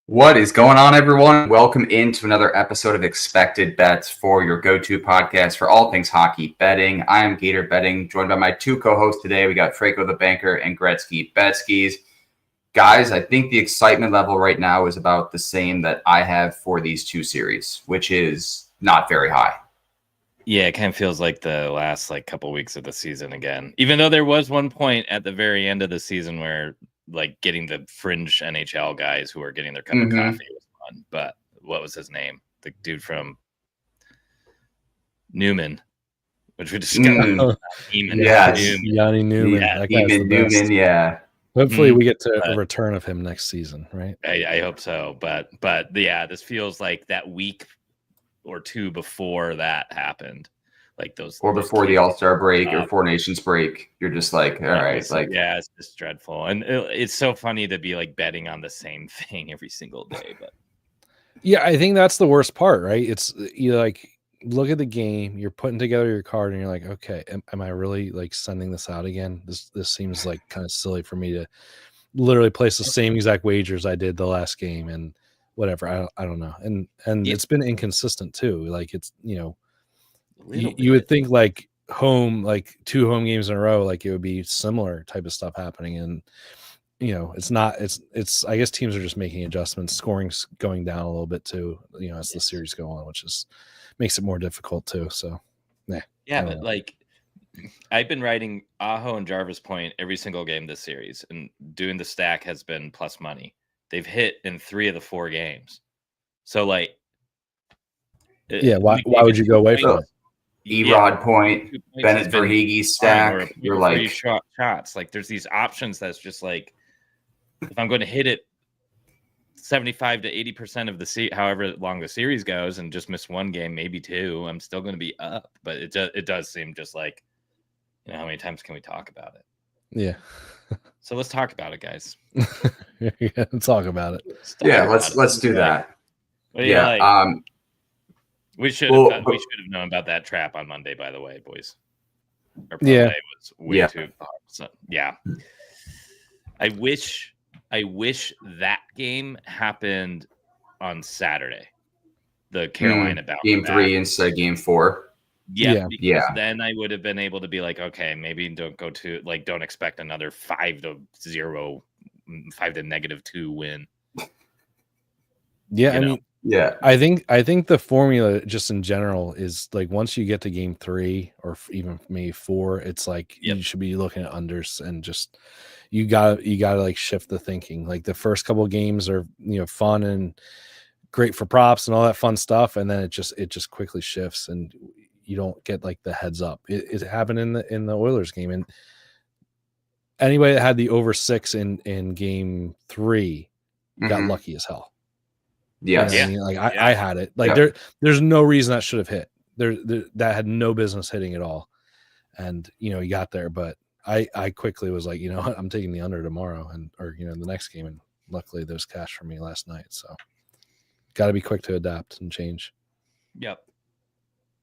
What is going on, everyone? Welcome into another episode of Expected Bets for your go-to podcast for all things hockey betting. I am Gator Betting, joined by my two co-hosts today. We got Franco the Banker and Gretzky Betskis. Guys, I think the excitement level right now is about the same that I have for these two series, which is not very high. Yeah, it kind of feels like the last couple weeks of the season again. Even though there was one point at the very end of the season where getting the fringe NHL guys who are getting their cup of coffee was fun. But what was his name? The dude from Newman, which we discussed. Yanni Newman. Yeah, Newman, yeah. Hopefully we get to a return of him next season, right? I hope so. But yeah, this feels like that week or two before that happened. Or before the All-Star break or Four Nations break, you're just like, all right. Yeah, it's just dreadful. And it's so funny to be betting on the same thing every single day. But yeah, I think that's the worst part, right? It's you look at the game, you're putting together your card and you're like, okay, am I really sending this out again? This seems kind of silly for me to literally place the same exact wagers I did the last game and whatever. I don't know. And it's been inconsistent too. It's, you would think home, 2 home games in a row, it would be similar type of stuff happening. And, it's not, it's, I guess teams are just making adjustments. Scoring's going down a little bit too, as the series go on, which makes it more difficult too. So, yeah, but I've been writing Aho and Jarvis Point every single game this series, and doing the stack has been plus money. They've hit in 3 of the 4 games. So why would you go away from it? Erod Point, Bennett Verhege stack. You're shots. There's these options that's just if I'm going to hit it 75 to 80% of the however long the series goes, and just miss one game, maybe 2, I'm still going to be up. But it does seem just how many times can we talk about it? Yeah. So let's talk about it, guys. Let's talk about it. Let's do that. We should have known about that trap on Monday, by the way, boys. Our parlay was way too far. So, yeah. I wish that game happened on Saturday. The Carolina bout. Game 3 instead of game 4. Yeah. Then I would have been able to be okay, maybe don't go to don't expect another 5-0, 5 to -2 win. Yeah, I think the formula just in general is once you get to game 3 or even maybe 4, it's you should be looking at unders and just you gotta shift the thinking. The first couple of games are fun and great for props and all that fun stuff, and then it just quickly shifts and you don't get the heads up. It happened in the Oilers game, and anybody that had the over 6 in game 3 got lucky as hell. Yes. I had it. There's no reason that should have hit. That had no business hitting at all. And you got there, but I quickly was I'm taking the under tomorrow or the next game, and luckily there's cash for me last night. So got to be quick to adapt and change. Yep.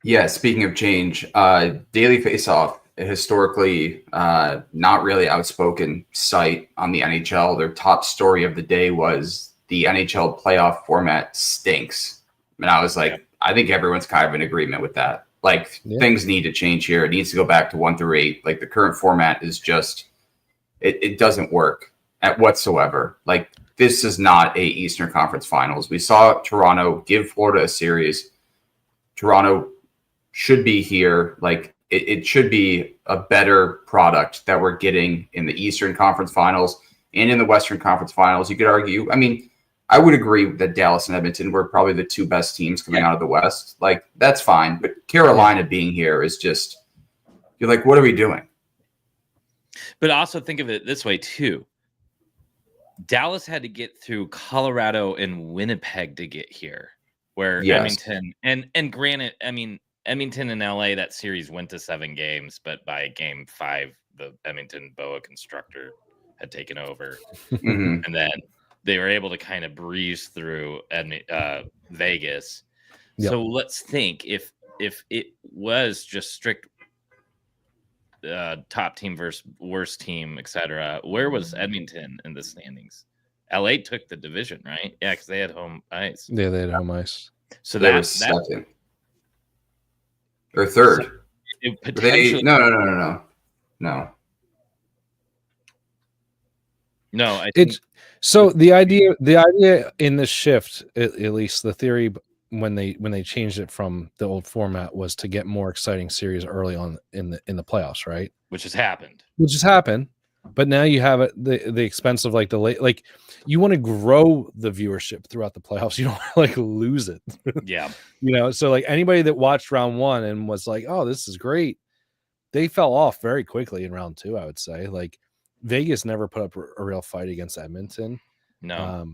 Yeah, speaking of change, Daily Faceoff, historically not really outspoken site on the NHL. Their top story of the day was the NHL playoff format stinks. And I was I think everyone's kind of in agreement with that. Things need to change here. It needs to go back to 1 through 8. The current format is just, it doesn't work at whatsoever. This is not a Eastern Conference Finals. We saw Toronto give Florida a series. Toronto should be here. it should be a better product that we're getting in the Eastern Conference Finals and in the Western Conference Finals. You could argue, I mean, I would agree that Dallas and Edmonton were probably the two best teams coming out of the West. Like, that's fine. But Carolina being here is just, you're like, what are we doing? But also think of it this way, too. Dallas had to get through Colorado and Winnipeg to get here, where Edmonton and granted, I mean, Edmonton and LA, that series went to 7 games, but by game 5, the Edmonton Boa constructor had taken over. Mm-hmm. And then they were able to kind of breeze through Vegas. Yep. So let's think if it was just strict top team versus worst team, etc. Where was Edmonton in the standings? LA took the division, right? Yeah, because they had home ice. Yeah, they had home ice. So they were second or third. So potentially, No. No, I think It's so the idea in the shift, at least the theory when they changed it from the old format was to get more exciting series early on in the playoffs, right? Which has happened. But now you have it the expense of like the late, like you want to grow the viewership throughout the playoffs. You don't like lose it. Yeah. So like anybody that watched round 1 and was like, oh, this is great, they fell off very quickly in round 2, I would say. Like Vegas never put up a real fight against Edmonton. No.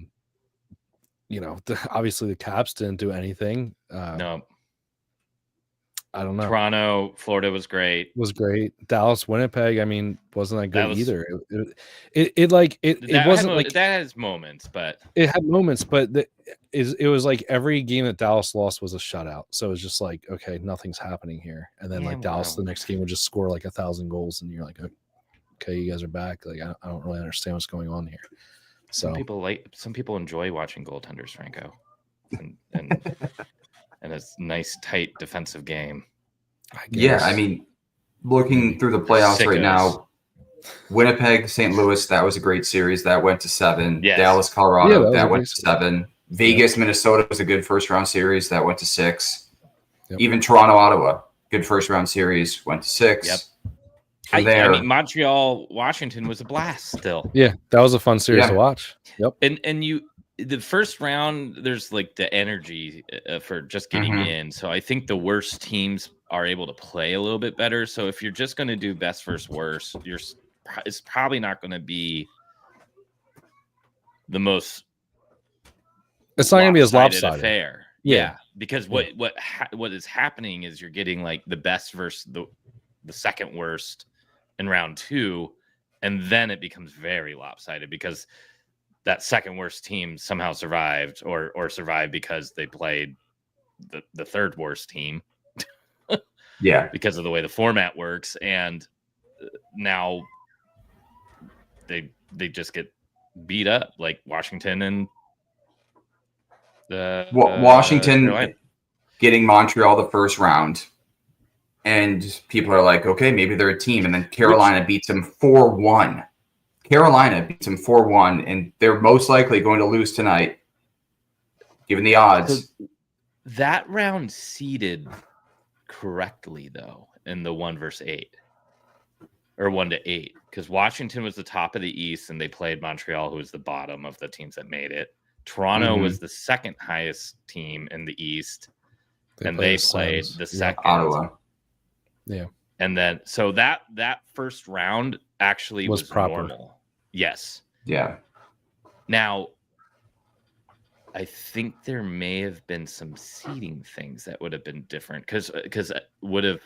Obviously the Caps didn't do anything. No. I don't know. Toronto, Florida was great. Dallas, Winnipeg, I mean, wasn't that good either. It wasn't like that has moments, but it had moments, but it was like every game that Dallas lost was a shutout. So it was just like, okay, nothing's happening here. And then Dallas the next game would just score like 1,000 goals, and you're like, okay, you guys are back. Like I don't really understand what's going on here. So some people enjoy watching goaltenders, Franco, and a nice tight defensive game. I mean, looking through the playoffs right now, Winnipeg, St. Louis, that was a great series. That went to 7. Yes. Dallas, Colorado, that went to series. 7. Vegas, Minnesota was a good first round series. That went to 6. Yep. Even Toronto, Ottawa, good first round series, went to 6. Yep. I mean, Montreal, Washington was a blast still. Yeah, that was a fun series to watch. Yep. And the first round, there's like the energy for just getting in. So I think the worst teams are able to play a little bit better. So if you're just going to do best versus worst, it's probably not going to be the most. It's not going to be as lopsided affair. Yeah, because what is happening is you're getting like the best versus the second worst in round 2, and then it becomes very lopsided because that second worst team somehow survived or survived because they played the third worst team. Yeah, because of the way the format works, and now they just get beat up like Washington and Washington getting Montreal the first round. And people are like, okay, maybe they're a team. And then Carolina beats them 4-1. And they're most likely going to lose tonight, given the odds. So that round seeded correctly, though, in the 1 versus 8. Or 1-8. Because Washington was the top of the East, and they played Montreal, who was the bottom of the teams that made it. Toronto was the second highest team in the East, and they played the second. Ottawa. Yeah. And then, so that first round actually was proper. Normal. Yes. Yeah. Now, I think there may have been some seeding things that would have been different because would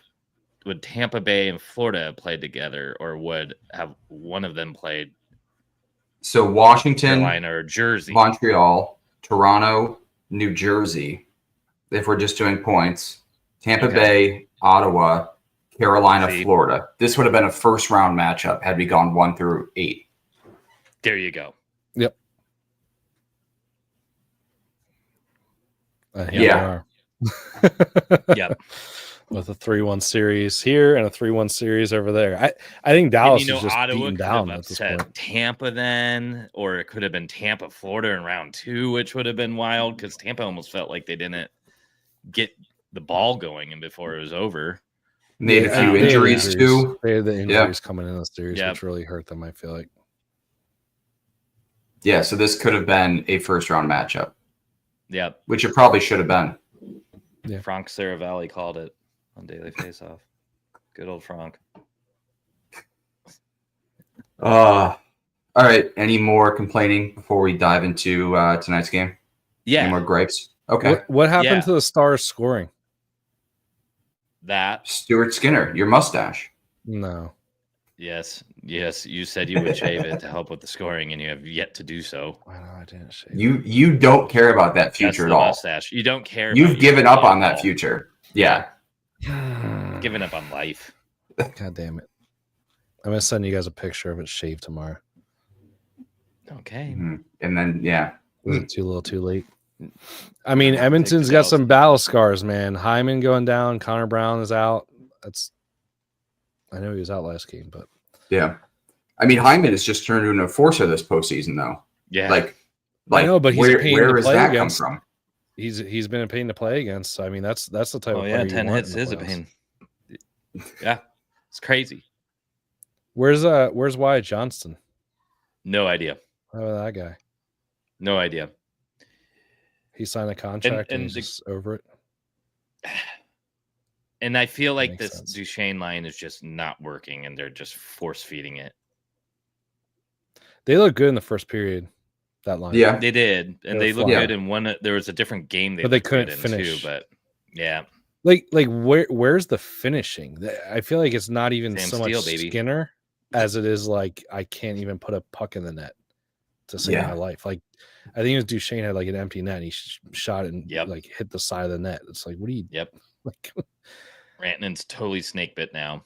Tampa Bay and Florida have played together, or would have one of them played? So Washington, Carolina, or Jersey, Montreal, Toronto, New Jersey. If we're just doing points, Tampa Bay, Ottawa, Carolina, Florida. This would have been a first round matchup had we gone 1 through 8. There you go. Yep. Yep. With a 3-1 series here and a 3-1 series over there. I think Dallas is just beaten down at this point. Tampa then, or it could have been Tampa, Florida in round 2, which would have been wild because Tampa almost felt like they didn't get the ball going and before it was over. Made a Yeah, few they had injuries too. They had the Yeah. injuries coming in the series, Yep. which really hurt them, I feel like. Yeah, so this could have been a first round matchup, Yep. which it probably should have been. Yeah. Frank Saravalli called it on Daily Faceoff. Good old Frank. All right. Any more complaining before we dive into tonight's game? Yeah. Any more gripes? Okay. What happened Yeah. to the Stars scoring? That. Stuart Skinner, your mustache. No. Yes. You said you would shave it to help with the scoring, and you have yet to do so. I know I didn't shave. You don't care about that That's future the at all. mustache. You don't care. You've about given your up on at that all. future. Yeah. Given up on life. God damn it. I'm gonna send you guys a picture of it shaved tomorrow. Okay. Mhm. And then yeah. Is it too little too late? I mean, Take Edmonton's the got Dallas some team. battle scars, man. Hyman going down, Connor Brown is out. I know he was out last game, but Yeah. I mean, Hyman has just turned into an enforcer this postseason, though. Yeah. Like I know, but he's a pain where to does play that against. come from? He's been a pain to play against. So, I mean, that's the type of player 10 you want hits in the is a playoffs. pain. Yeah. It's crazy. Where's Wyatt Johnston? No idea. How about that guy? No idea. He signed a contract and, and he's just over it. And I feel like makes this sense. Duchesne line is just not working, and they're just force feeding it. They look good in the first period. That line. Yeah. They did, and They they were looked flying. good in one. There was a different game But they looked good couldn't in finish. too. But yeah, Like where's the finishing? I feel like it's not even Sam so Steele, much baby. Skinner as it is like I can't even put a puck in the net to save Yeah. my life. Like I think it was Duchesne had like an empty net. And he shot it and Yep. like hit the side of the net. It's like, what do you? Yep. Like, Rantanen's totally snake bit now.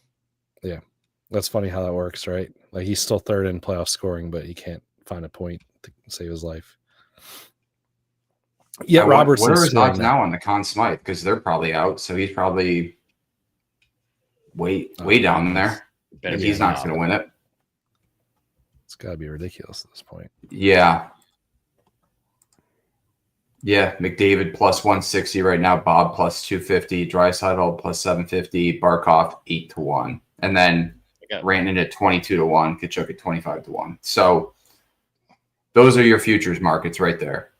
that's funny how that works, right? Like he's still third in playoff scoring, but he can't find a point to save his life. Yeah, What Robertson's are his scoring odds now. now on the Conn Smythe? Because they're probably out, so he's probably way down there. Better If be he's on not top. going to win it. It's got to be ridiculous at this point. Yeah. Yeah, McDavid plus 160 right now, Bob plus 250, Draisaitl plus 750, Barkov 8-1, and then I got- Rantanen at 22-1, Kachuk at 25-1. So those are your futures markets right there.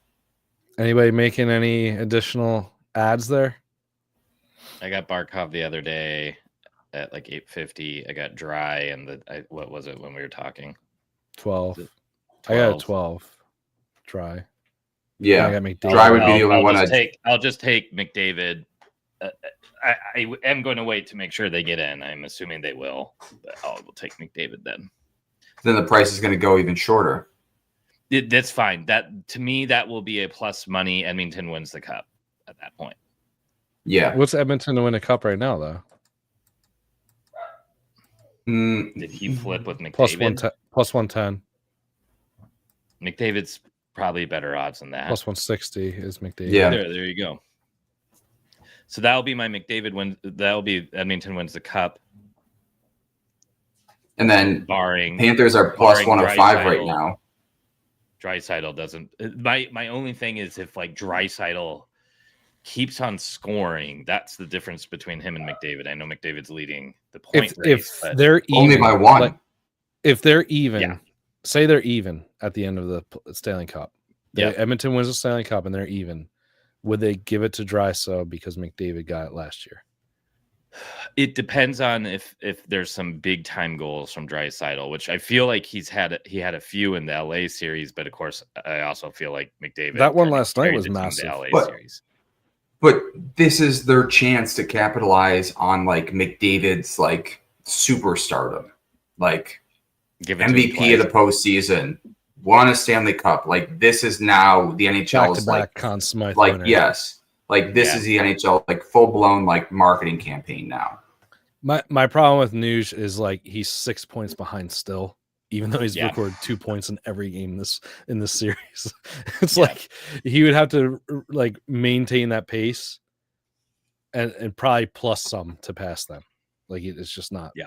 Anybody making any additional ads there? I got Barkov the other day at like 850. I got Dry and what was it when we were talking? 12. 12. I got a 12. Dry. I Yeah, got McDavid. Dry would be the only one. I'll just take McDavid. I am going to wait to make sure they get in. I'm assuming they will, but I'll take McDavid then. Then the price is going to go even shorter. That's fine. That to me, that will be a plus money. Edmonton wins the cup at that point. Yeah. What's Edmonton to win a cup right now, though? Did he flip with McDavid? Plus 110. McDavid's probably better odds than that. Plus 160 is McDavid. Yeah. There you go. So that'll be my McDavid win. That'll be Edmonton wins the cup. And then Barring Panthers are plus barring 105 right Draisaitl. now. Draisaitl doesn't. My only thing is if like Draisaitl keeps on scoring, that's the difference between him and McDavid. I know McDavid's leading the point race, If but they're even, Only by one. like, if they're even, Yeah. say they're even at the end of the Stanley Cup. Yeah. Edmonton wins the Stanley Cup and they're even. Would they give it to Draisaitl because McDavid got it last year? it depends on if there's some big time goals from Draisaitl, which I feel like he had a few in the LA series, but of course I also feel like McDavid That one kinda last night carried was the team to massive. LA But- series. But this is their chance to capitalize on like McDavid's like superstardom. Like Give it to him MVP of the twice. postseason, won a Stanley Cup. Like this is now the NHL's like Conn Smythe like winner. yes. Like this Yeah. is the NHL like full blown like marketing campaign now. My problem with Nuge is like he's 6 points behind still, even though he's Yeah. recorded 2 points in every game in this series. It's Yeah. like he would have to like maintain that pace and probably plus some to pass them. Like it's just not. Yeah.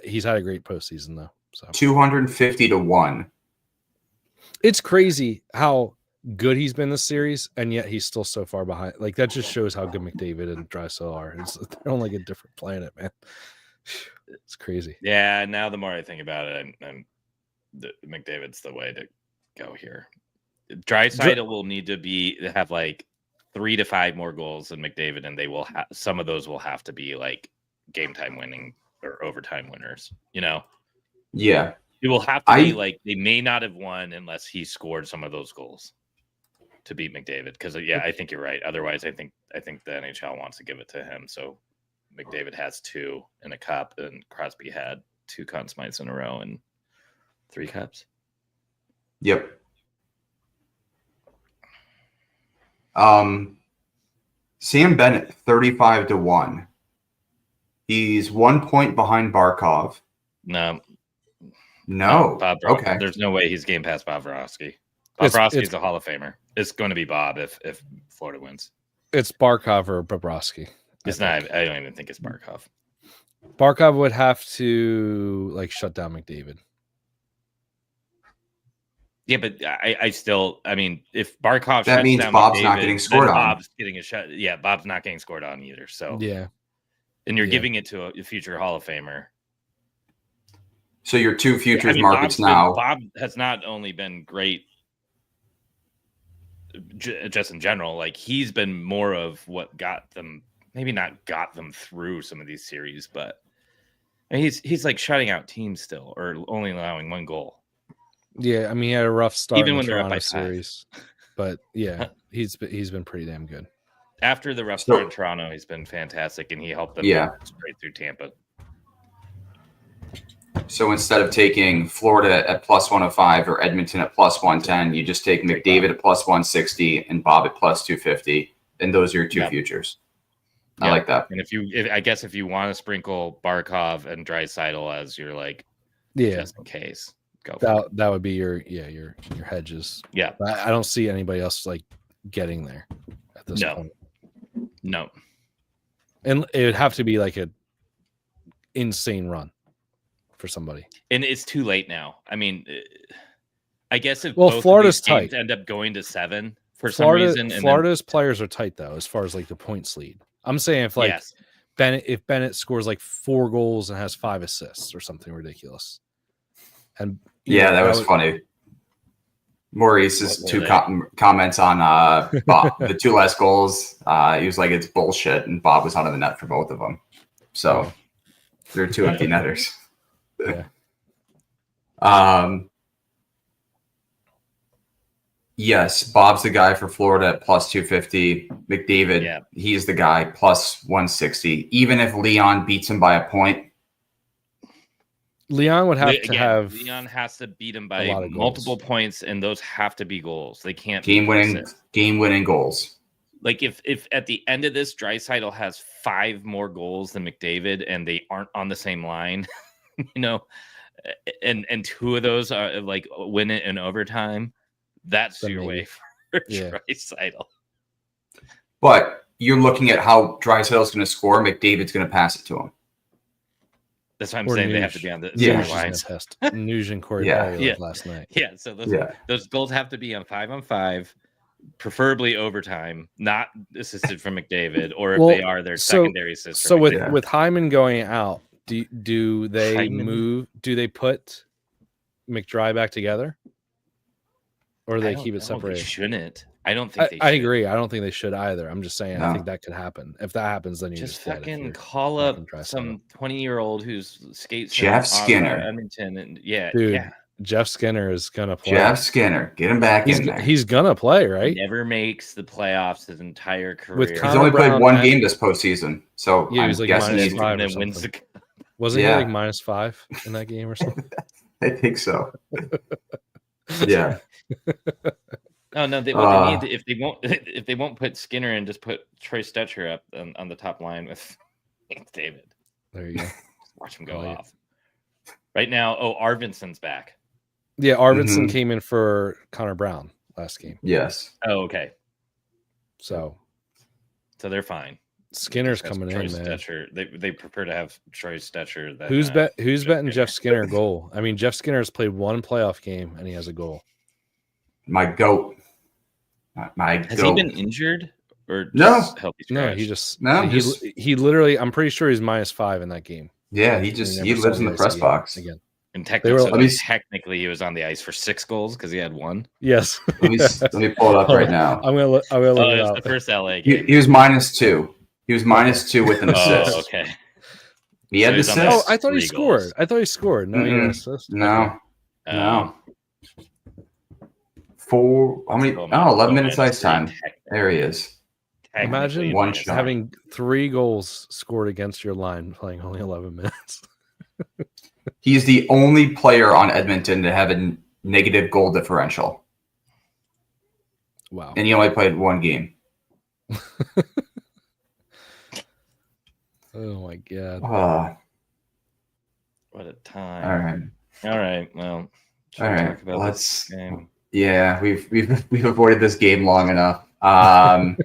He's had a great postseason though. So 250-1. it's crazy how good he's been this series, and yet he's still so far behind. Like that just shows how good McDavid and Draisaitl are. They're on like a different planet, man. It's crazy. Yeah, now the more I think about it, McDavid's the way to go here. Draisaitl will need to have like 3 to 5 more goals than McDavid, and they will have some of those will have to be like game time winning or overtime winners. You know? Yeah. It will have to be like they may not have won unless he scored some of those goals to beat McDavid. Because I think you're right. Otherwise, I think the NHL wants to give it to him. So McDavid has 2 in a cup, and Crosby had 2 Conn Smythes in a row and 3 cups. Yep. Sam Bennett 35-1. He's 1 point behind Barkov. No. Bob, okay. There's no way he's game past Bobrovsky. Bobrovsky's a Hall of Famer. It's going to be Bob if Florida wins. It's Barkov or Bobrovsky. It's not. I don't even think it's Barkov. Barkov would have to like shut down McDavid. Yeah, but I mean, if Barkov that means Bob's McDavid, not getting scored on. Bob's getting a shot. Yeah, Bob's not getting scored on either. So yeah, and you're giving it to a future Hall of Famer. So your 2 futures markets now. Bob has not only been great, just in general. Like he's been more of what got them. Maybe not got them through some of these series, but he's like shutting out teams still, or only allowing 1 goal. Yeah, I mean he had a rough start even in when the they're up by Toronto series, but yeah, he's been pretty damn good. After the rough start in Toronto, he's been fantastic, and he helped them straight through Tampa. So instead of taking Florida at +105 or Edmonton at +110, you just take McDavid at +160 and Bob at +250, and those are your 2 futures. I like that. And if you want to sprinkle Barkov and Draisaitl as your like, just in case, go for it. That would be your hedges. Yeah, I don't see anybody else like getting there at this point. No, and it would have to be like a insane run for somebody. And it's too late now. I mean, I guess if Florida's tight, end up going to 7 for some reason. And Florida's players are tight though, as far as like the points lead. I'm saying if like Bennett scores like 4 goals and has 5 assists or something ridiculous. And that was funny. Maurice's 2 comments on the 2 last goals. He was like, it's bullshit, and Bob was out of the net for both of them. So they're 2 empty netters. Yeah. Yes, Bob's the guy for Florida at +250. McDavid, he's the guy +160. Even if Leon beats him by a point, Leon would have to have. Leon has to beat him by multiple points, and those have to be goals. They can't game winning goals. Like if at the end of this, Draisaitl has 5 more goals than McDavid, and they aren't on the same line, and 2 of those are like win it in overtime. That's your way for Draisaitl. But you're looking at how Draisaitl's going to score. McDavid's going to pass it to him. That's why I'm saying they have to be on the same line. Nuge and Corey last night. Yeah, so those goals have to be on 5-on-5, preferably overtime, not assisted from McDavid, or if they are, their secondary assist. So with Hyman going out, do they move? Do they put McDry back together? Or do they keep it separated? They shouldn't. I don't think they should. I agree. I don't think they should either. I'm just saying I think that could happen. If that happens, then you just fucking call up some 20-year-old who's skates Jeff Skinner, Edmonton, and Jeff Skinner is gonna play. Jeff Skinner, get him back in there. He's gonna play, right? He never makes the playoffs his entire career. He's only played 1 game this postseason, so he was like -5 and wins the. Wasn't he like -5 in that game or something? I think so. Yeah. Oh no! What they need if they won't put Skinner and just put Troy Stetcher up on the top line with David. There you go. Just watch him go off. Right now, Arvidsson's back. Yeah, Arvidsson came in for Connor Brown last game. Yes. Oh, okay. So they're fine. Skinner's coming Troy in, man. Stetcher, they prefer to have Troy Stetcher. Than, who's betting Jeff Skinner goal? I mean, Jeff Skinner has played 1 playoff game and he has a goal. My goat. Has he been injured or No. just healthy No, scratch? he literally. I'm pretty sure he's -5 in that game. Yeah, he never lives saw in the ice press box. again. And They were- technically, he was on the ice for 6 goals because he had 1. Yes. Let me pull it up right now. I'm gonna look Oh, it it was up. the first LA game. He was -2. He was -2 with an assist. Oh, okay. He had So he's on assist. that I thought he 3 scored. goals. I thought he scored. No, he had an assist. No. Okay. No. How many? Still 11 minutes minus ice time. 3 There he is. Imagine one minus shot. having 3 goals scored against your line playing only 11 minutes. He's the only player on Edmonton to have a negative goal differential, Wow. and he only played 1 game. Oh my god. What a time. All right. Well, should All we right. talk about this game? Yeah, we've avoided this game long enough. All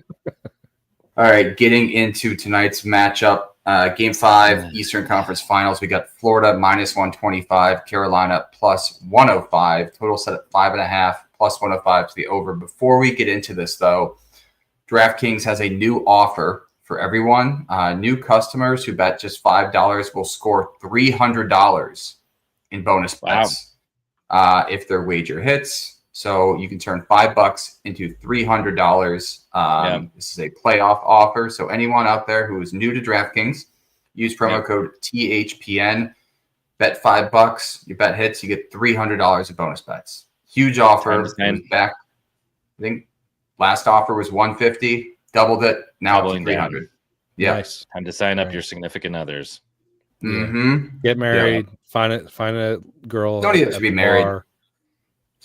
right, getting into tonight's matchup, Game 5, Eastern Conference Finals. We got Florida -125, Carolina +105. Total set at 5.5, +105 to the over. Before we get into this, though, DraftKings has a new offer for everyone. New customers who bet just $5 will score $300 in bonus bets if their wager hits. So you can turn $5 into $300. This is a playoff offer. So anyone out there who is new to DraftKings, use promo code THPN. Bet $5. Your bet hits, you get $300 of bonus bets. Huge offer. It was back. I think last offer was $150. Doubled it. Now it's $300. Yeah. Nice. Time to sign up your significant others. Mm-hmm. Get married. Find a girl. Don't even have to be married. Bar.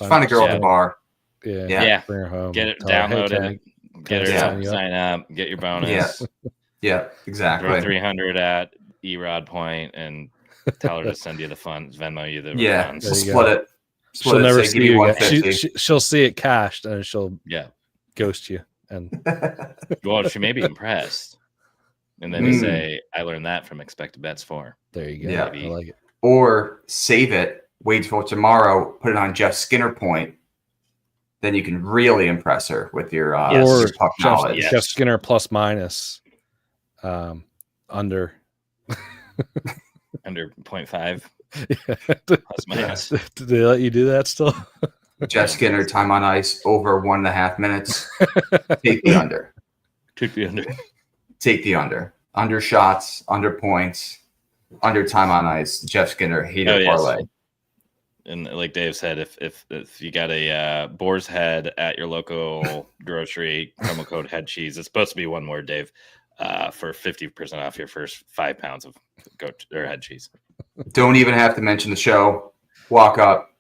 Find a girl at the bar. Yeah. Bring her home. Get it, Tell her, download "Hey, it, get her, sign up, get your bonus. Yeah, exactly. Throw 300 at Erod Point and tell her to send you the funds, Venmo you the funds. We'll split it. She'll never see you again. 150. She'll see it cashed and she'll ghost you. And well, she may be impressed. And then you say, I learned that from Expected Bets 4. There you go. Yeah. I like it. Or save it, wait till tomorrow, put it on Jeff Skinner point. Then you can really impress her with your puck knowledge. Jeff Skinner ±, under. Under 0.5. Plus minus. Did they let you do that still? Jeff Skinner, time on ice, over 1.5 minutes. Take the under. Take the under. Take the under. Under shots, under points, under time on ice. Jeff Skinner, heater parlay. And like Dave said, if you got a boar's head at your local grocery, promo code head cheese, it's supposed to be one word, Dave, for 50% off your first 5 pounds of goat or head cheese. Don't even have to mention the show. Walk up,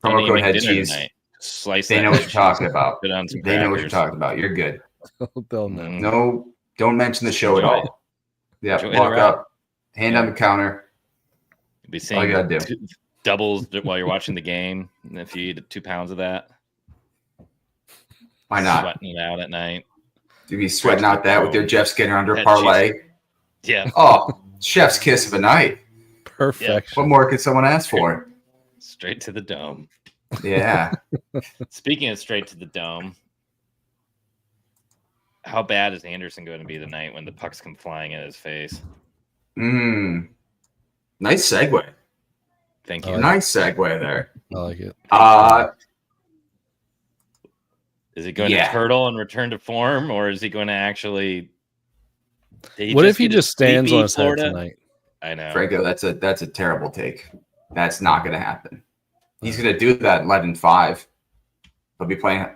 promo code head cheese. Slice. They know what you're talking about. Put on some they know what you're talking about. You're good. They'll know. No, don't mention the show at all. Yeah, walk up, hand on the counter. You'll be seeing all you gotta do. Doubles while you're watching the game. And if you eat 2 pounds of that, why not? Sweating it out at night. You be sweating out that with your Jeff Skinner under parlay. Yeah. Oh, chef's kiss of a night. Perfect. What more could someone ask for? Straight to the dome. Yeah. Speaking of straight to the dome, how bad is Anderson going to be tonight when the pucks come flying in his face? Nice segue. Thank you. Nice segue there. I like it. Is he going to turtle and return to form, or is he going to actually? What if he just stands on his head tonight? I know, Franco. That's a terrible take. That's not going to happen. He's going to do that 11-5. He'll be playing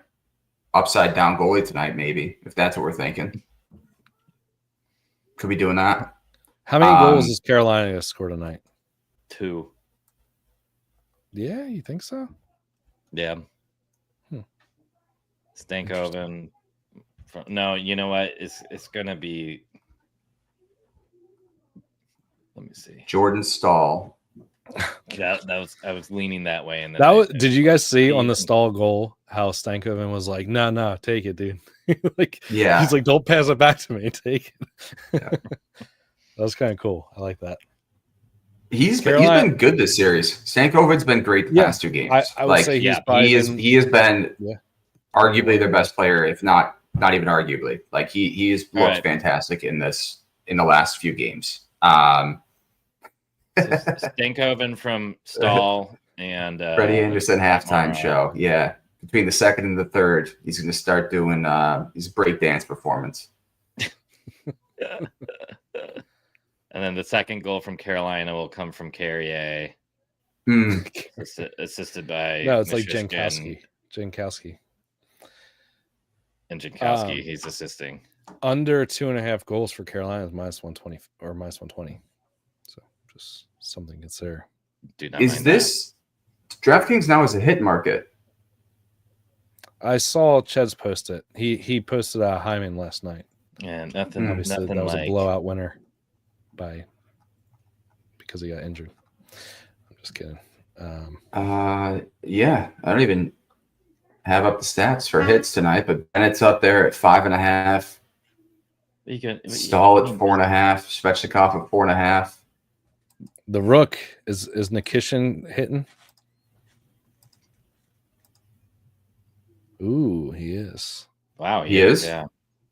upside down goalie tonight, maybe, if that's what we're thinking. Could be doing that. How many goals is Carolina going to score tonight? 2. Yeah, you think so? Yeah. Stankoven. No, you know what? It's going to be. Let me see. Jordan Stahl. That was I was leaning that way, and did you guys see on the Stahl goal how Stankoven was like, no, take it, dude. He's like, don't pass it back to me, take it. Yeah. That was kind of cool. I like that. He's been good this series. Stankoven's been great the past 2 games. I would say he has been arguably their best player, if not even arguably. Like he's looked fantastic in the last few games. Stankoven from Stahl and Freddie Anderson halftime show. Yeah. Between the second and the third, he's going to start doing his breakdance performance. And then the second goal from Carolina will come from Carrier, assisted by it's like Jankowski. And Jankowski, he's assisting. Under 2.5 goals for Carolina is -120 or -120. So just something to consider. Is this DraftKings now is a hit market? I saw Cheds post it. He posted a Hyman last night. Yeah, nothing. Obviously, nothing that was like a blowout winner because he got injured. I'm just kidding. Yeah, I don't even have up the stats for hits tonight, but Bennett's up there at 5.5. Stahl at 4.5. Svechnikov at 4.5. The Rook is Nikishin hitting? Ooh, he is. Wow, he is.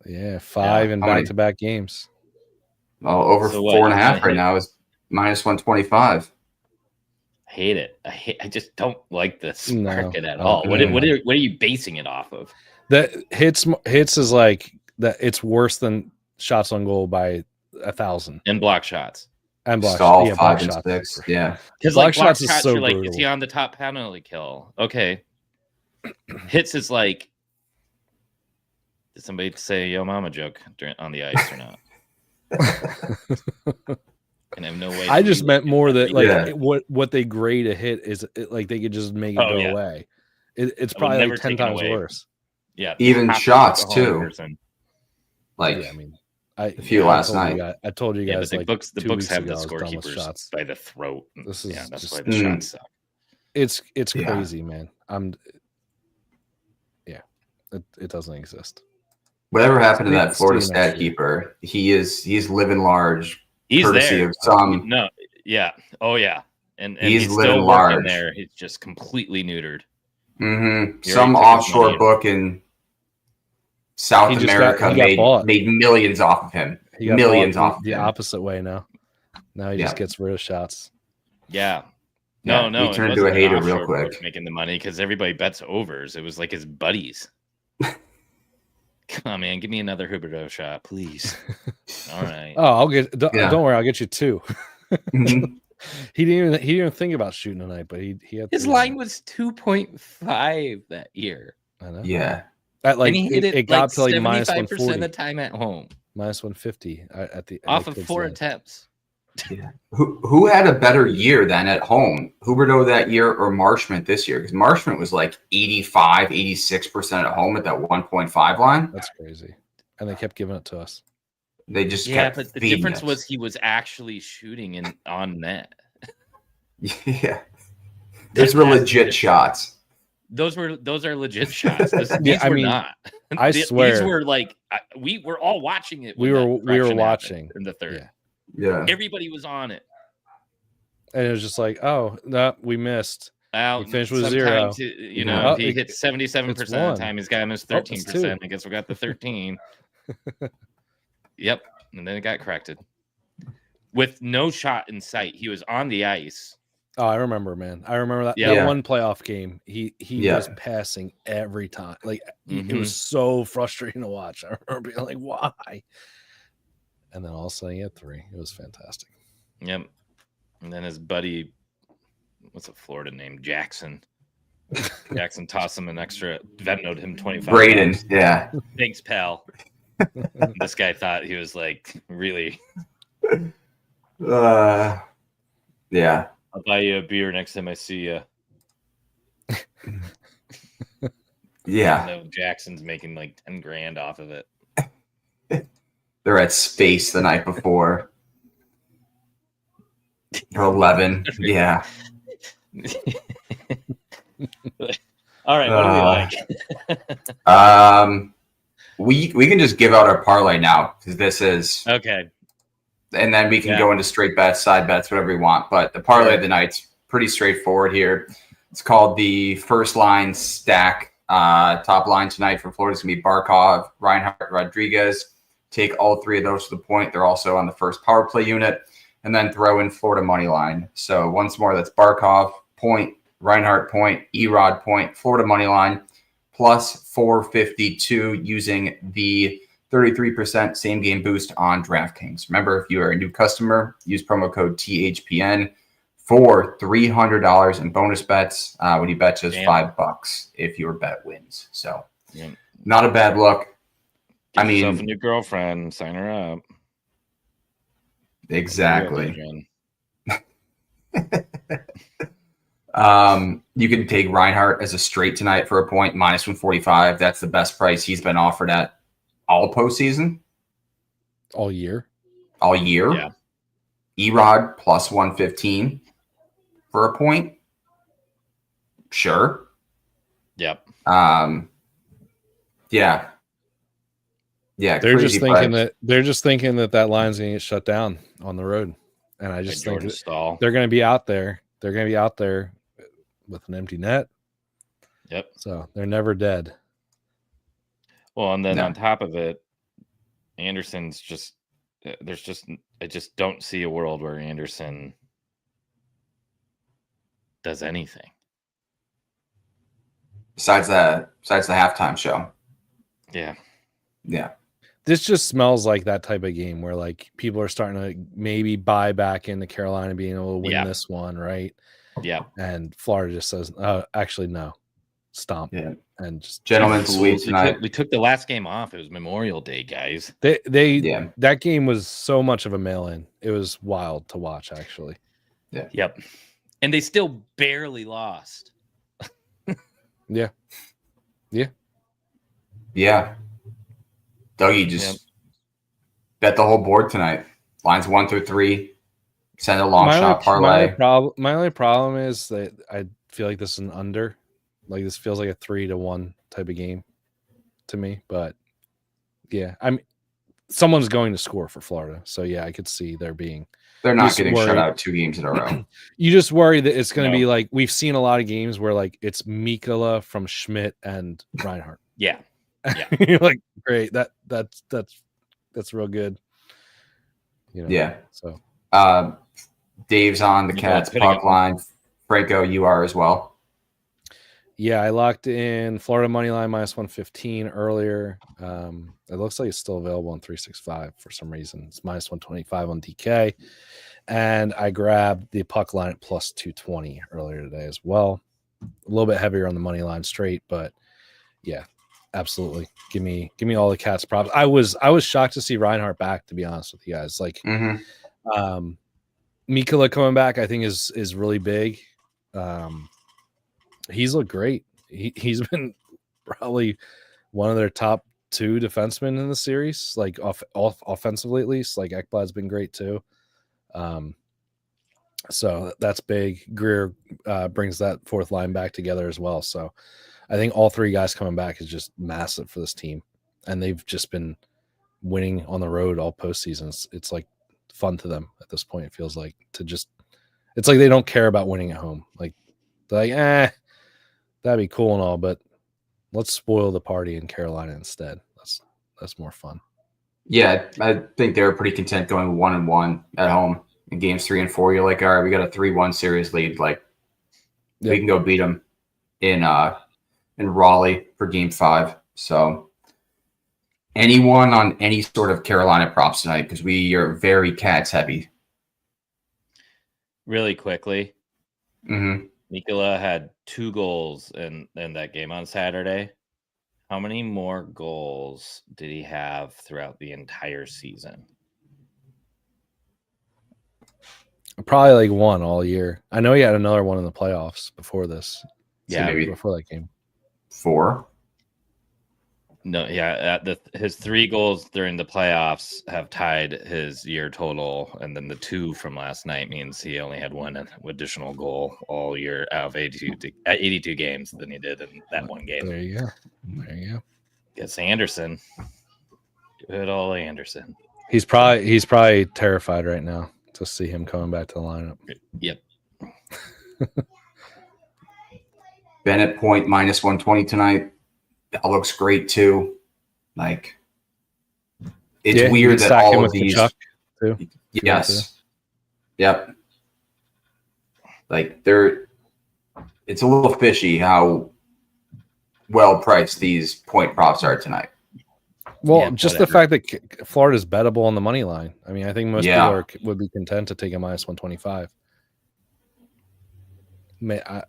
Yeah, 5 in back-to-back games. Well, over 4.5 right now is -125. Hate it. I just don't like this market at all. What are you basing it off of? That hits is like that. It's worse than shots on goal by 1,000 and block shots. And block shots. Yeah, 5 and 6. Yeah, because like block shots is so brutal. Like, is he on the top penalty kill? Okay. Hits is like, did somebody say "Yo Mama" joke on the ice or not? And I have no way. I just meant more that like what they grade a hit is like they could just make it go away. It's probably like 10 times worse. Yeah, even shots too. Like, yeah, I mean, a few last night. I told you guys, but like the books have the scorekeepers by the throat. This is that's just, why the shots suck. It's crazy, man. It doesn't exist. Whatever happened to that Florida stat keeper? He's living large. He's courtesy there. Of some, and he's still living large there. He's just completely neutered. Mm-hmm. Some offshore book in South America made millions off of him. Millions off of the him. Opposite way now. Now he just gets rid of shots. Yeah. No. He turned into a hater real quick. Making the money because everybody bets overs. It was like his buddies. Come on, man. Give me another Huberdeau shot, please. All right. Oh, I'll get. Don't worry, I'll get you 2. Mm-hmm. He didn't even think about shooting tonight, but he had his line was 2.5 that year. I know. Yeah. At like it got to like -140% of the time at home. -150 at the off of 4 attempts. Yeah. Who had a better year than at home? Huberdeau that year or Marchment this year? Because Marchment was like 85, 86% at home at that 1.5 line. That's crazy. And they kept giving it to us. They just kept but the difference was he was actually shooting on net. Yeah. These were legit shots. Those are legit shots. These were not. I swear. These were like we were all watching it. We were watching in the third. Yeah. Everybody was on it. And it was just like, oh, no, we missed. We finished with 0. He hit 77% of the time. He's got his 13%. I guess we got the 13. Yep. And then it got corrected. With no shot in sight. He was on the ice. Oh, I remember, man. I remember that, that one playoff game. He was passing every time. Like, it was so frustrating to watch. I remember being like, why? And then all of a sudden he had 3. It was fantastic. Yep. And then his buddy, what's a Florida name? Jackson. Jackson tossed him an extra, Venmo'd him 25. Braden, yeah. Thanks, pal. This guy thought he was like really. Yeah. I'll buy you a beer next time I see you. Yeah. No, Jackson's making like 10 grand off of it. They're at Space the night before. Or 11. Yeah. All right. What do we like? We can just give out our parlay now because this is okay. And then we can go into straight bets, side bets, whatever we want. But the parlay of the night's pretty straightforward here. It's called the First Line Stack Top line tonight for Florida is going to be Barkov, Reinhart, Rodriguez. Take all three of those to the point. They're also on the first power play unit. And then throw in Florida money line. So once more, that's Barkov, point, Reinhart, point, Erod, point, Florida money line, plus 452 using the 33% same game boost on DraftKings. Remember, if you are a new customer, use promo code THPN for $300 in bonus bets when you bet just $5 if your bet wins. So not a bad look. Get yourself a new girlfriend, sign her up. Exactly. You can take Reinhart as a straight tonight for a point, minus 145. That's the best price he's been offered at all postseason. All year. Yeah. Erod plus 115 for a point. Sure. Yep. Yeah. Yeah, they're just thinking that line's going to get shut down on the road, and I just think they're going to be out there. They're going to be out there with an empty net. Yep. So they're never dead. Well, and then on top of it, Anderson's just I just don't see a world where Anderson does anything besides the halftime show. Yeah. This just smells like that type of game where like people are starting to maybe buy back into Carolina being able to win this one, right? Yeah. And Florida just says, actually, no. Stomp. Yeah. And just gentlemen sweep tonight. We took the last game off. It was Memorial Day, guys. That game was so much of a mail-in. It was wild to watch, actually. Yeah. Yep. And they still barely lost. Yeah. Dougie just bet the whole board tonight. Lines 1 through 3. Send a long shot parlay. My only problem is that I feel like this is an under. Like this feels like a 3-1 type of game to me. But yeah, someone's going to score for Florida. So yeah, I could see they're not getting shut out 2 games in a row. You just worry that it's going to be like we've seen a lot of games where like it's Mikkola from Schmidt and Reinhart. Yeah. You're like, great. That's real good. Yeah. So Dave's on the Cats puck line. Franco, you are as well. Yeah, I locked in Florida money line minus 115 earlier. It looks like it's still available on 365 for some reason. It's minus 125 on DK. And I grabbed the puck line at plus 220 earlier today as well. A little bit heavier on the money line straight, but yeah, absolutely. Give me all the Cats props. I was shocked to see Reinhart back, to be honest with you guys. Like Mikkola coming back, I think is really big. He's looked great. He's been probably one of their top 2 defensemen in the series, like offensively at least. Like Ekblad's been great too. So that's big. Greer brings that fourth line back together as well. So I think all 3 guys coming back is just massive for this team, and they've just been winning on the road all postseasons. It's like fun to them at this point. It feels like it's like they don't care about winning at home. Like they're like, that'd be cool and all, but let's spoil the party in Carolina instead. That's more fun. Yeah, I think they were pretty content going 1-1 at home in games 3 and 4. You're like, all right, we got a 3-1 series lead. Like, we can go beat them in Raleigh for game 5. So, anyone on any sort of Carolina props tonight? Because we are very Cats heavy. Really quickly. Mm-hmm. Mikkola had 2 goals in that game on Saturday. How many more goals did he have throughout the entire season? Probably like 1 all year. I know he had another one in the playoffs before this. Yeah, maybe before that game. 4. No, yeah, his 3 goals during the playoffs have tied his year total, and then the 2 from last night means he only had 1 additional goal all year out of 82 games than he did in that one game. There you go. Gets Anderson. Good old Anderson. He's probably terrified right now to see him coming back to the lineup. Yep. Bennett point minus 120 tonight. that looks great too. Like, it's Yeah, you weird can that stack him all with of these. Kachuk, too, if you want Yes. Yep. Like, it's a little fishy how well priced these point props are tonight. Well, Yeah, just the whatever. fact that Florida's bettable on the money line. I mean, I think most Yeah. people would be content to take a minus 125. Yeah. I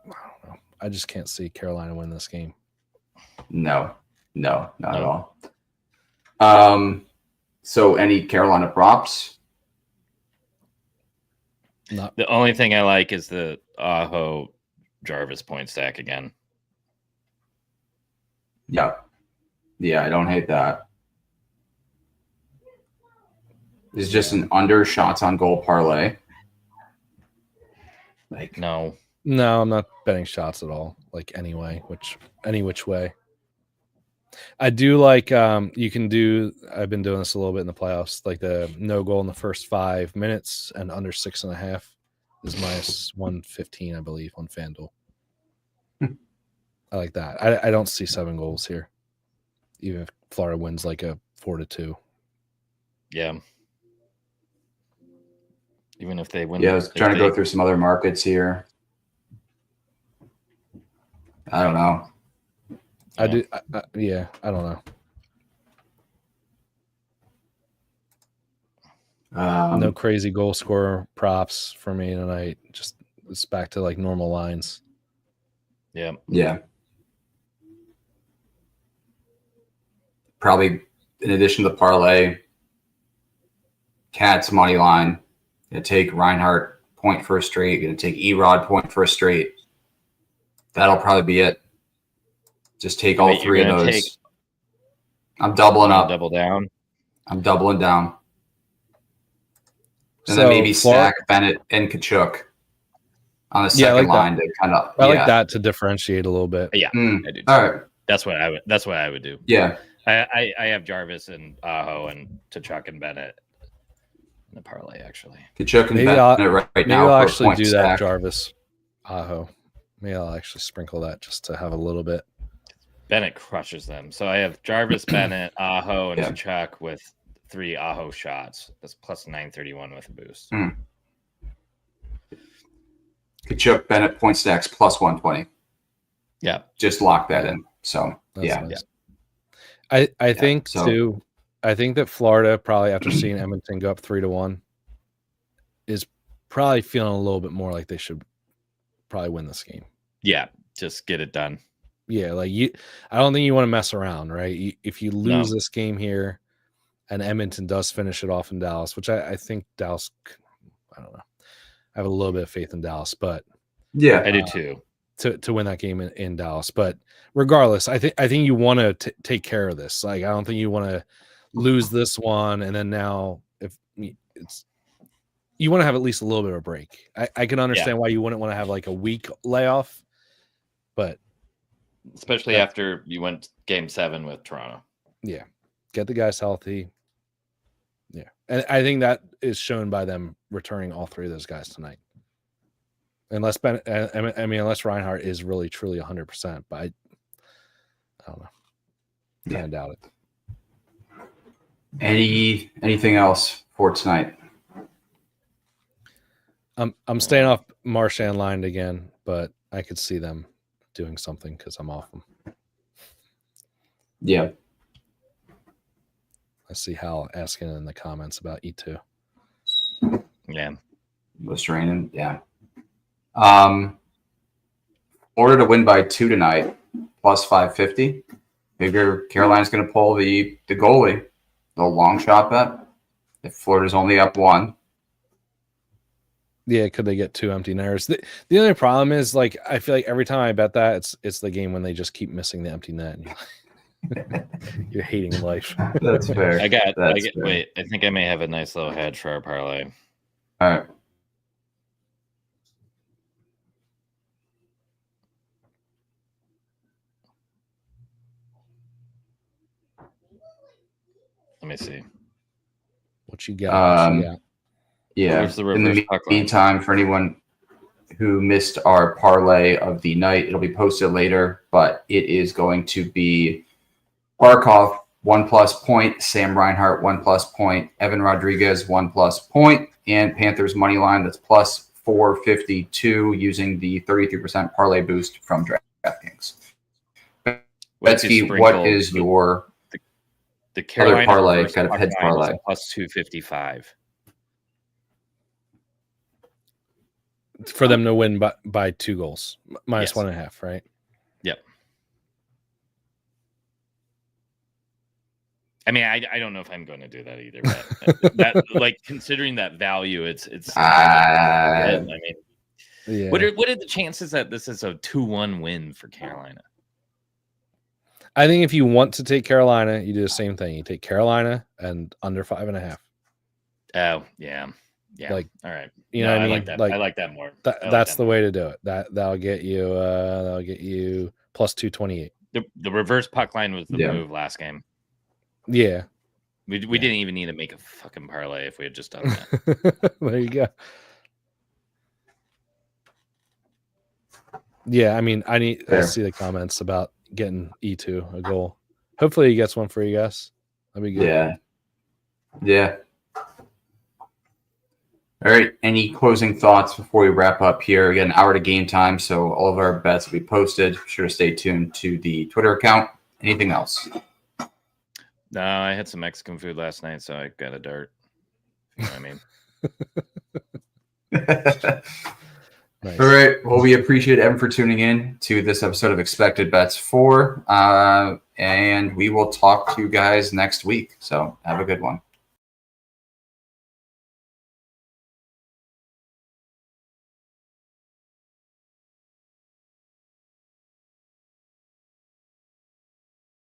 don't know. I just can't see Carolina win this game. No, not at all. So any Carolina props? Not The only thing I like is the Aho Jarvis point stack again. Yeah. I don't hate that. It's just an under shots on goal parlay. Like, No. I'm not betting shots at all. Like any which way. I do like you can do. I've been doing this a little bit in the playoffs, like the no goal in the first 5 minutes and under 6.5 is minus 115, I believe, on FanDuel. I like that. I don't see 7 goals here, even if Florida wins like a 4-2. Yeah. Even if they win. yeah, I was trying to go through some other markets here. I don't know. I do. Yeah, I don't know. No crazy goal scorer props for me tonight. Just it's back to like normal lines. Yeah. Probably in addition to the parlay, Cats money line. Gonna take Reinhardt point for a straight. Gonna take Erod point for a straight. That'll probably be it. Just take all 3 of those. I'm doubling up. Double down. I'm doubling down. And So then maybe stack Bennett and Kachuk on the second line to kind of. I like that to differentiate a little bit. Yeah, I do too. All right. That's what I would do. Yeah. I have Jarvis and Aho and Tkachuk and Bennett in the parlay, actually. Kachuk and Bennett right now. Maybe I'll actually do stack. that, Jarvis, Aho. Maybe I'll actually sprinkle that just to have a little bit. Bennett crushes them. So I have Jarvis, Bennett, Aho, and Tkachuk with 3 Aho shots. That's plus 931 with a boost. Kachuk, Bennett point stacks plus 120. Yeah. Just lock that in. So, That's yeah. Nice. I think too. I think that Florida probably after seeing Edmonton go up 3-1 is probably feeling a little bit more like they should probably win this game. Yeah, just get it done. Yeah, like I don't think you want to mess around, right? If you lose this game here, and Edmonton does finish it off in Dallas, which I think Dallas. I don't know. I have a little bit of faith in Dallas, but yeah, I do too. To win that game in Dallas, but regardless, I think you want to take care of this. Like I don't think you want to lose this one, and then now if it's you want to have at least a little bit of a break. I can understand why you wouldn't want to have like a week layoff, but especially after you went Game 7 with Toronto. Yeah, get the guys healthy. Yeah, and I think that is shown by them returning all 3 of those guys tonight. Unless unless Reinhardt is really truly 100%, but I don't know. I doubt it. Anything else for tonight? I'm staying off Marchand line again, but I could see them doing something because I'm off them. Yeah. I see Hal asking in the comments about E2. Yeah. Was raining. Yeah. Order to win by 2 tonight, plus 550. Figure Carolina's going to pull the goalie, the long shot bet. If Florida's only up 1. Yeah, could they get 2 empty netters? The only problem is, like, I feel like every time I bet that, it's the game when they just keep missing the empty net. And you're hating life. That's fair. Wait, I think I may have a nice little hedge for our parlay. All right. Let me see. What you got? Yeah. In the meantime, for anyone who missed our parlay of the night. It'll be posted later, but it is going to be Barkov 1+ point, Sam Reinhart 1+ point, Evan Rodriguez 1+ point, and Panthers money line that's plus 452 using the 33% parlay boost from DraftKings. Betsy, what is your the Carolina parlay, kind of hedge parlay? Plus 255 for them to win by 2 goals, minus Yes. 1.5, right? Yep. I mean, I don't know if I'm going to do that either. But that, like, considering that value, it's. I mean, yeah. What are the chances that this is a 2-1 win for Carolina? I think if you want to take Carolina, you do the same thing. You take Carolina and under 5.5. Oh yeah. Like, all right. You know what I mean? like that. I like that more. That's the way to do it. That'll get you plus 228. The reverse puck line was the move last game. Yeah. We didn't even need to make a fucking parlay if we had just done that. There you go. Yeah, I mean, I see the comments about getting E2 a goal. Hopefully he gets one for you guys. That'd be good. Yeah. All right. Any closing thoughts before we wrap up here? Again, hour to game time, so all of our bets will be posted. Be sure to stay tuned to the Twitter account. Anything else? No, I had some Mexican food last night, so I got a dart. You know what I mean? Nice. All right. Well, we appreciate Evan for tuning in to this episode of Expected Bets 4. And we will talk to you guys next week. So have a good one.